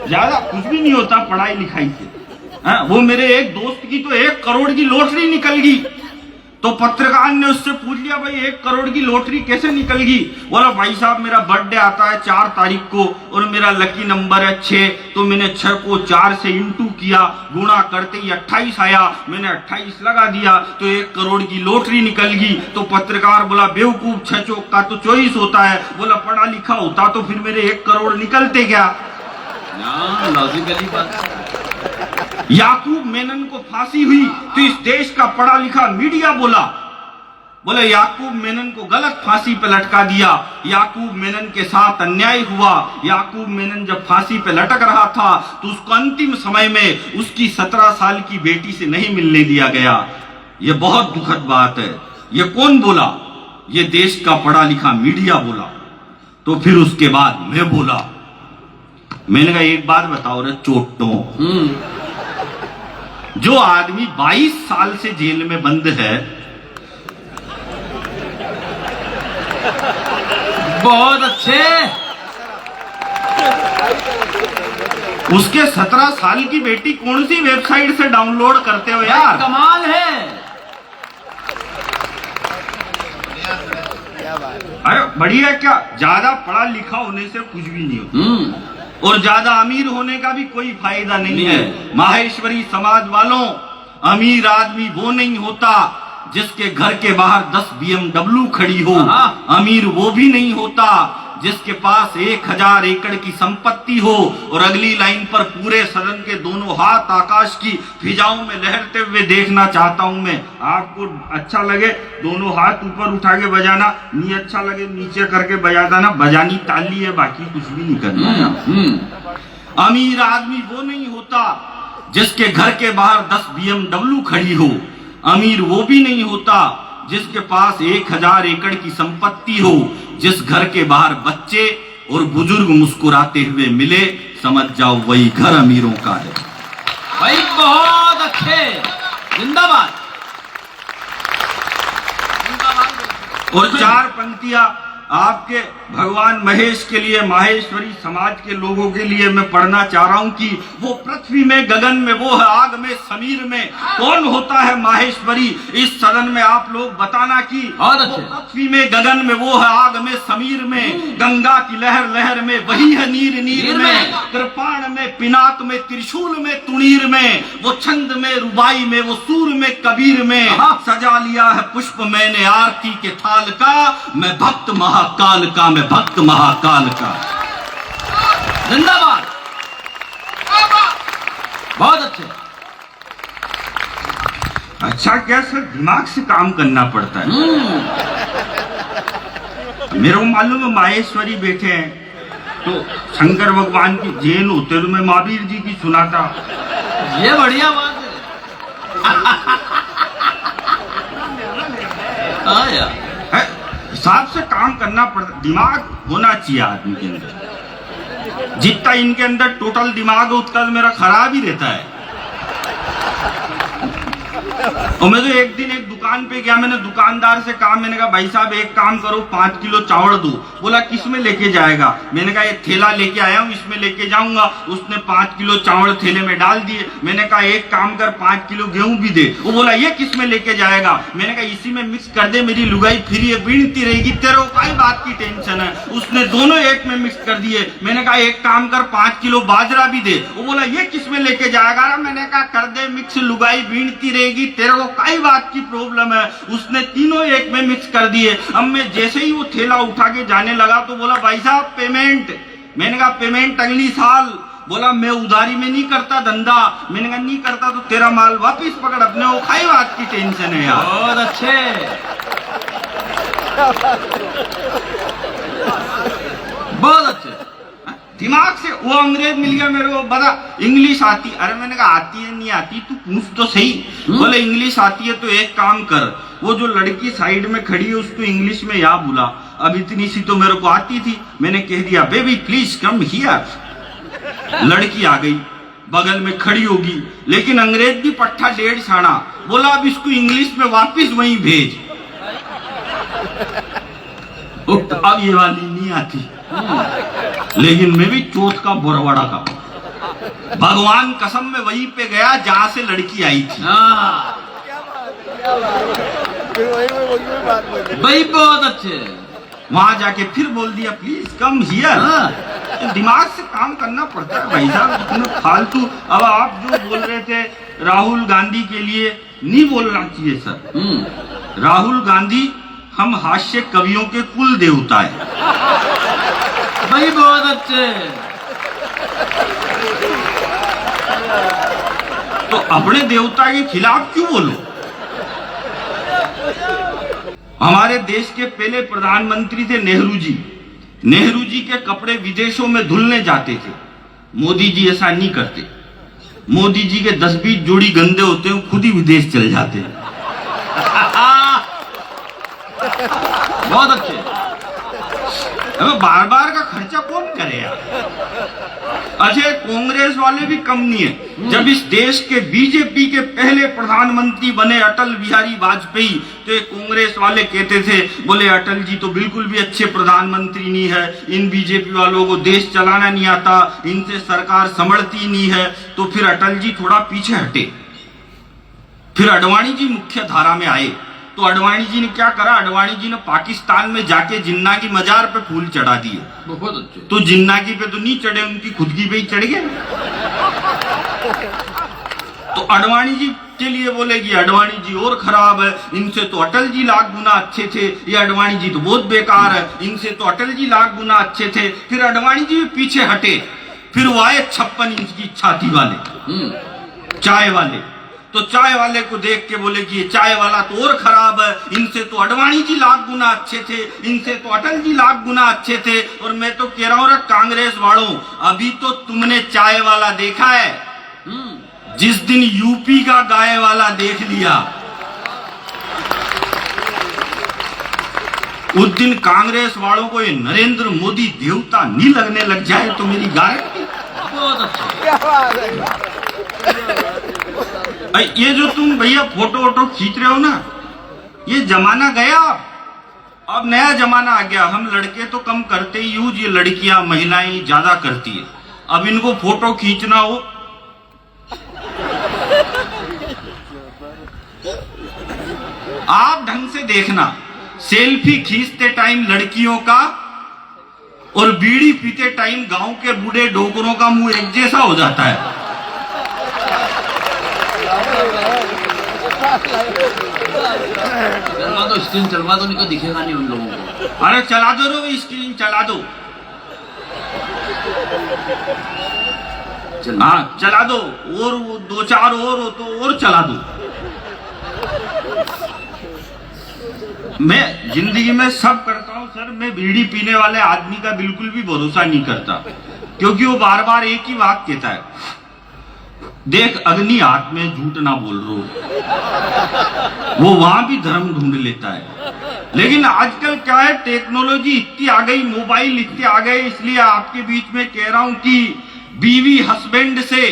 ज्यादा कुछ भी नहीं होता पढ़ाई लिखाई से। वो मेरे एक दोस्त की तो 1 करोड़ की लॉटरी निकल गई। तो पत्रकार ने उससे पूछ लिया, भाई 1 करोड़ की लॉटरी कैसे निकल गई? बोला, भाई साहब मेरा बर्थडे आता है 4 तारीख को और मेरा लकी नंबर है 6, तो मैंने 6 को 4 से इंटू किया, गुणा करते ही 28 आया, मैंने 28 लगा दिया तो 1 करोड़ की लॉटरी निकल गई। तो पत्रकार बोला, बेवकूफ, 6 चौक का तो 24 होता है। बोला, पढ़ा लिखा होता तो फिर मेरे 1 करोड़ निकलते क्या? लॉजिकली बात। याकूब मेनन को फांसी हुई तो इस देश का पढ़ा लिखा मीडिया बोले याकूब मेनन को गलत फांसी पे लटका दिया। याकूब मेनन के साथ अन्याय हुआ। याकूब मेनन जब फांसी पे लटक रहा था तो उसको अंतिम समय में उसकी 17 साल की बेटी से नहीं मिलने दिया गया। ये बहुत दुखद बात है। ये कौन बोला? ये देश का पढ़ा लिखा मीडिया बोला। तो फिर उसके बाद मैं बोला, मैंने कहा एक बात बताओ रे चोटों, जो आदमी 22 साल से जेल में बंद है, बहुत अच्छे, उसके 17 साल की बेटी कौन सी वेबसाइट से डाउनलोड करते हो यार? कमाल है। अरे बढ़िया, क्या ज्यादा पढ़ा लिखा होने से कुछ भी नहीं होता और ज्यादा अमीर होने का भी कोई फायदा नहीं है। माहेश्वरी समाज वालों, अमीर आदमी वो नहीं होता जिसके घर के बाहर 10 BMW खड़ी हो। अमीर वो भी नहीं होता जिसके पास 1000 एकड़ की संपत्ति हो। और अगली लाइन पर पूरे सदन के दोनों हाथ आकाश की फिजाओं में लहरते हुए देखना चाहता हूं मैं। आपको अच्छा लगे दोनों हाथ ऊपर उठा के बजाना, नहीं अच्छा लगे नीचे करके बजा देना। बजानी ताली है, बाकी कुछ भी नहीं करना। अमीर आदमी वो नहीं होता जिसके घर के बाहर 10 BMW खड़ी हो। अमीर वो भी नहीं होता जिसके पास 1000 एकड़ की संपत्ति हो। जिस घर के बाहर बच्चे और बुजुर्ग मुस्कुराते हुए मिले, समझ जाओ वही घर अमीरों का है। भाई बहुत अच्छे, जिंदाबाद। और 4 पंक्तियां आपके भगवान महेश के लिए, माहेश्वरी समाज के लोगों के लिए मैं पढ़ना चाह रहा हूं कि वो पृथ्वी में गगन में, वो है आग में समीर में। कौन होता है माहेश्वरी? इस सदन में आप लोग बताना कि पृथ्वी में गगन में, वो है आग में समीर में। गंगा की लहर लहर में, वही है नीर नीर में। कृपाण में, पिनाक में, त्रिशूल में, तुणीर में। वो छंद में, रुबाई में, वो सूर में, कबीर में। सजा लिया है पुष्प मैंने आरती के थाल का, मैं भक्त महाकाल का, मैं भक्त महाकाल का। जिंदाबाद, बहुत अच्छे। अच्छा, क्या सर दिमाग से काम करना पड़ता है? मेरे को मालूम है माहेश्वरी बैठे हैं तो शंकर भगवान की जैन होते तो मैं महावीर जी की सुनाता। ये बढ़िया बात है। हिसाब से काम करना पड़ता, दिमाग होना चाहिए आदमी के अंदर। जितना इनके अंदर टोटल दिमाग है उतना तो मेरा खराब ही रहता है। और मैं तो एक दिन एक दुकान पे गया, मैंने दुकानदार से कहा, मैंने कहा भाई साहब एक काम करो 5 किलो चावल दो। बोला किस में लेके जाएगा? मैंने कहा ये थैला लेके आया हूँ, इसमें लेके जाऊंगा। उसने 5 किलो चावल थैले में डाल दिए। मैंने कहा एक काम कर 5 किलो गेहूं भी दे। वो बोला ये किस में लेके जाएगा? मैंने कहा इसी में मिक्स कर दे, मेरी लुगाई फिर ये बीनती रहेगी, तेरे को कई बात की टेंशन है। उसने दोनों एक में मिक्स कर दिए। मैंने कहा एक काम कर 5 किलो बाजरा भी दे। वो बोला ये किस में लेके जाएगा? मैंने कहा कर दे मिक्स, लुगाई बीनती रहेगी, तेरे को कई बात की प्रॉब्लम है। उसने तीनों एक में मिक्स कर दिए। अब मैं जैसे ही वो थैला उठा के जाने लगा तो बोला भाई साहब पेमेंट। मैंने कहा पेमेंट अगली साल। बोला मैं उधारी में नहीं करता धंधा। मैंने कहा नहीं करता तो तेरा माल वापिस पकड़, अपने वो खाई बात की टेंशन है यार। बहुत अच्छे, बहुत अच्छे। दिमाग से वो अंग्रेज मिल गया मेरे को, बता इंग्लिश आती? अरे मैंने कहा आती है नहीं आती, तू पूछ तो सही। बोले इंग्लिश आती है तो एक काम कर, वो जो लड़की साइड में खड़ी है उसको इंग्लिश में या बुला। अब इतनी सी तो मेरे को आती थी, मैंने कह दिया बेबी प्लीज कम हियर। लड़की आ गई, बगल में खड़ी होगी, लेकिन अंग्रेज भी पट्टा 1.5 छाना। बोला अब इसको इंग्लिश में वापिस वहीं भेज। अब ये वाली नहीं आती, लेकिन मैं भी चौथ का बोरवाड़ा का। भगवान कसम में वहीं पे गया जहां से लड़की आई थी। हाँ भाई बहुत अच्छे। वहां जाके फिर बोल दिया प्लीज कम हियर। हाँ। दिमाग से काम करना पड़ता है भाई साहब, इतना फालतू। अब आप जो बोल रहे थे राहुल गांधी के लिए नहीं बोलना चाहिए सर। राहुल गांधी हम हास्य कवियों के कुल देवता है। भाई बहुत अच्छे। तो अपने देवता के खिलाफ क्यों बोलो? हमारे देश के पहले प्रधानमंत्री थे नेहरू जी। नेहरू जी के कपड़े विदेशों में धुलने जाते थे। मोदी जी ऐसा नहीं करते। मोदी जी के 10-20 जोड़ी गंदे होते हैं, खुद ही विदेश चले जाते हैं। बहुत अच्छे। अब बार बार का खर्चा कौन करे यार? अच्छा, कांग्रेस वाले भी कम नहीं है। जब इस देश के बीजेपी के पहले प्रधानमंत्री बने अटल बिहारी वाजपेयी, तो कांग्रेस वाले कहते थे, बोले अटल जी तो बिल्कुल भी अच्छे प्रधानमंत्री नहीं है, इन बीजेपी वालों को देश चलाना नहीं आता, इनसे सरकार संभलती नहीं है। तो फिर अटल जी थोड़ा पीछे हटे। फिर अडवाणी जी मुख्य धारा में आए। तो अडवाणी जी ने क्या करा? अडवाणी जी ने पाकिस्तान में जाके जिन्ना की मजार पे फूल चढ़ा दिए। बहुत अच्छे। तो जिन्ना की पे तो नहीं चढ़े, उनकी खुद की पे ही चढ़ गए। तो अडवाणी जी के लिए बोलेगी अडवाणी जी और खराब है, इनसे तो अटल जी लाख गुना अच्छे थे, ये अडवाणी जी तो बहुत बेकार है, इनसे तो अटल जी लाख गुना अच्छे थे। फिर अडवाणी जी भी पीछे हटे। फिर वो आए 56 इंच की छाती वाले, चाय वाले। तो चाय वाले को देख के बोले कि ये चाय वाला तो और खराब है, इनसे तो अडवाणी जी लाख गुना अच्छे थे, इनसे तो अटल जी लाख गुना अच्छे थे। और मैं तो कह रहा हूं कांग्रेस वालों, अभी तो तुमने चाय वाला देखा है, जिस दिन यूपी का गाय वाला देख लिया, उस दिन कांग्रेस वालों को ये नरेंद्र मोदी देवता नहीं लगने लग जाए तो मेरी गारंटी। बहुत अच्छा। ये जो तुम भैया फोटो वोटो खींच रहे हो ना, ये जमाना गया, अब नया जमाना आ गया। हम लड़के तो कम करते ही यूज, ये लड़कियां महिलाएं ज्यादा करती है। अब इनको फोटो खींचना हो, आप ढंग से देखना, सेल्फी खींचते टाइम लड़कियों का और बीड़ी पीते टाइम गांव के बूढ़े डोकरों का मुंह एक जैसा हो जाता है। चलवा दो स्क्रीन, चलवा दो, नहीं तो दिखेगा नहीं उन लोगों को। अरे चला दो रो स्क्रीन, चला दो। हाँ चला दो, और 2-4 और हो तो और चला दो। मैं जिंदगी में सब करता हूं सर, मैं बीड़ी पीने वाले आदमी का बिल्कुल भी भरोसा नहीं करता, क्योंकि वो बार बार एक ही बात कहता है, देख अग्नि हाथ में, झूठ ना बोल रो। वो वहां भी धर्म ढूंढ लेता है। लेकिन आजकल क्या है, टेक्नोलॉजी इतनी आ गई, मोबाइल इतने आ गए, इसलिए आपके बीच में कह रहा हूं कि बीवी हस्बैंड से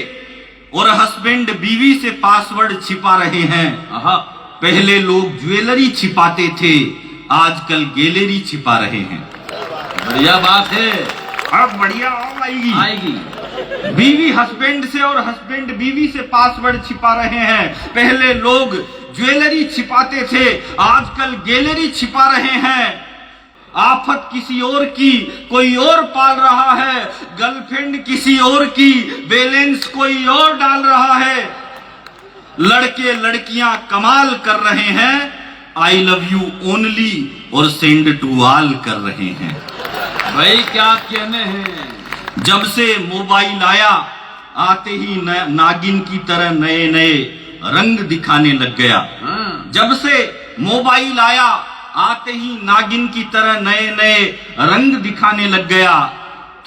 और हस्बैंड बीवी से पासवर्ड छिपा रहे हैं। पहले लोग ज्वेलरी छिपाते थे, आजकल गैलरी छिपा रहे हैं। बढ़िया बात है। अब बढ़िया आएगी। बीवी हस्बैंड से और हस्बैंड बीवी से पासवर्ड छिपा रहे हैं। पहले लोग ज्वेलरी छिपाते थे, आजकल गैलरी छिपा रहे हैं। आफत किसी और की कोई और पाल रहा है, गर्लफ्रेंड किसी और की बैलेंस कोई और डाल रहा है। लड़के लड़कियां कमाल कर रहे हैं, आई लव यू ओनली और सेंड टू ऑल कर रहे हैं। भाई क्या कहने हैं। जब से मोबाइल आया, आते ही नागिन की तरह नए नए रंग दिखाने लग गया। जब से मोबाइल आया, आते ही नागिन की तरह नए नए रंग दिखाने लग गया।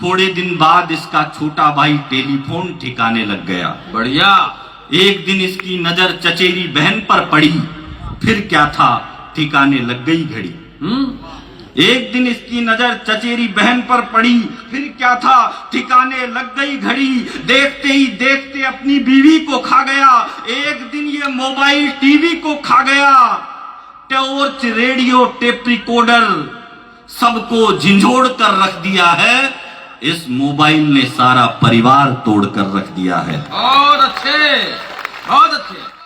थोड़े दिन बाद इसका छोटा भाई टेलीफोन ठिकाने लग गया। बढ़िया। एक दिन इसकी नजर चचेरी बहन पर पड़ी, फिर क्या था, ठिकाने लग गई घड़ी। एक दिन इसकी नजर चचेरी बहन पर पड़ी, फिर क्या था, ठिकाने लग गई घड़ी। देखते ही देखते अपनी बीवी को खा गया। एक दिन ये मोबाइल टीवी को खा गया। टॉर्च, रेडियो, टेप रिकॉर्डर सबको झिंझोड़ कर रख दिया है। इस मोबाइल ने सारा परिवार तोड़कर रख दिया है। बहुत अच्छे, बहुत अच्छे।